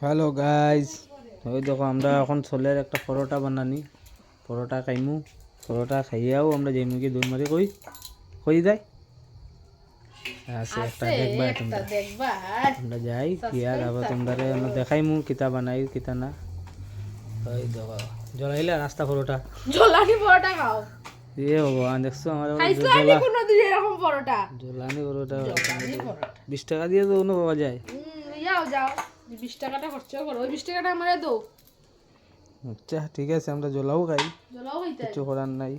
Hello guys, ওই দেখো আমরা এখন ছোলের একটা পরোটা বানানি। পরোটা খাইমু, পরোটা খাইয়াও আমরা যাইমু কি দৌড় মারি কই কই যাই আছে একটা দেখবা তোমরা আমরা যাই কি আর আবার তোমরা আমরা দেখাইমু কিতা বানাই কিতা না। ওই দেখো জ্বলাইলে রাস্তা পরোটা জ্বলানি পরোটা খাও। এ ভগবান দেখছো আমার খাইছলানি কোনদিন এরকম পরোটা? জ্বলানি পরোটা জ্বলানি পরোটা 20 টাকা দিয়ে তো অন্য পাওয়া যায়। যাও যাও 20 টাকাটা খরচ করো, ওই 20 টাকাটা আমারে দাও। আচ্ছা ঠিক আছে, আমরা জ্বলাও খাই, জ্বলাও খাইতে কিছু করার নাই।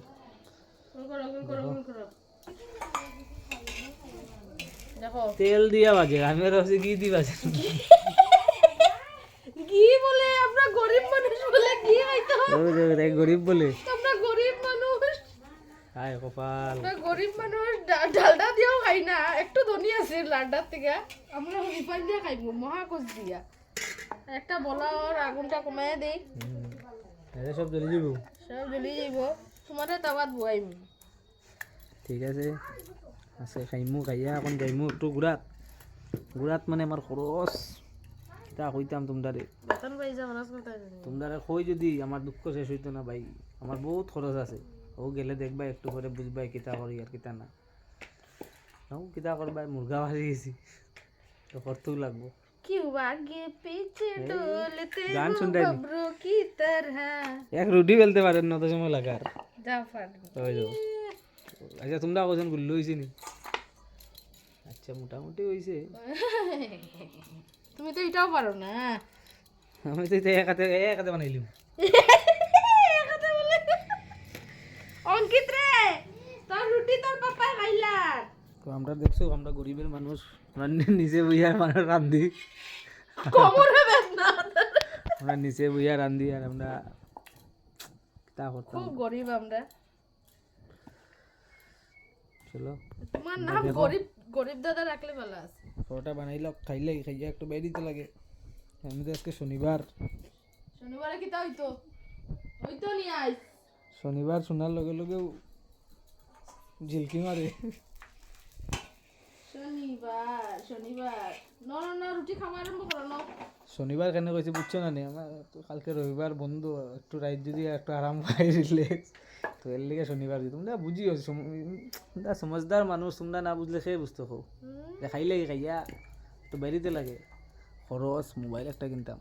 দেখো তেল দিয়া বাজে, আমি আর ভাবছি ঘি দি বাজে। ঘি বলে আমরা গরিব মানুষ বলে ঘি খাইতে হয়। ওই দেখ গরিব বলে আমরা গরিব মানুষ, হায় কপাল। আমরা গরিব মানুষ ডালডা দিয়েও খাই না, একটু ধনী আছে লাড্ডার থেকে। আমরা রিফাইন দিয়ে খাইবো মহাকোষ দিয়া। একটা বলার আগুনটা কমাই দেই, এটা সব জ্বলে যাব, সব জ্বলি যাইব। তোমারে তাওয়াত বুয়াইম। ঠিক আছে আছে খাইমু, খাইয়া এখন যাইমু একটু গুড়াত। গুড়াত মানে আমার খরচ তা কইতাম তোমরারে, বেতন পাই যা মানাস করতে জানি। তোমরারে কই যদি আমার দুঃখ শেষ হইতো না ভাই। আমার বহুত খরচ আছে, ও গেলে দেখবা একটু করে বুঝবাই কিতা করি আর কিতা না। নাও কিতা করবা, মুরগা মারি গেছি তো করতেও লাগবো। क्यों आगे पीछे डोलते গান हो শুনতে নি खबरों की तरह। এক রুটি বেলতে পারেন না তো সময় লাগার। जा फाट ওই তো আচ্ছা তোমরা কোজন গুল্লো হইছে নি? আচ্ছা মোটামুটি হইছে। তুমি তো এটাও পারো না। আমি তো এটা এক হাতে বানাইলাম। কথা বলে অঙ্কিত রে, তোর রুটি তোর পাপা খাইলা। তো আমরা দেখছো আমরা গরিবের মানুষ, আমরা নিচে বইয়া মানে রান্ধি, কোমরে বেদনা। আমরা নিচে বইয়া রান্ধি আর আমরা তা করতাম। খুব গরিব আমরা। চলো তোমার নাম গরিব, গরিব দাদা রাখলে ভালো আছে। পরোটা বানাইল খাইলে খাইয়া একটু বেরিতে লাগে। আমি তো আজকে শনিবার, শনিবারে কি তা হইতো? হইতো নি আই। শনিবার শোনার লগে লগেও ঝিলকি মারে। শনিবার শনিবার না না না, রুটি খাওয়া আরম্ভ করো না। শনিবার কেন কইছি বুঝছো না নি, আমার তো কালকে রবিবার বন্ধ, একটু রাত যদি একটু আরাম পাই রিল্যাক্স, তো এর লিগে শনিবার দিই। তোমরা বুঝিও তোমরা সমঝদার মানুষ, তোমরা না বুঝলে সে বুঝতে হো। খাইলে খাইয়া একটু বেরিতে লাগে, খরচ মোবাইল একটা কিনতাম।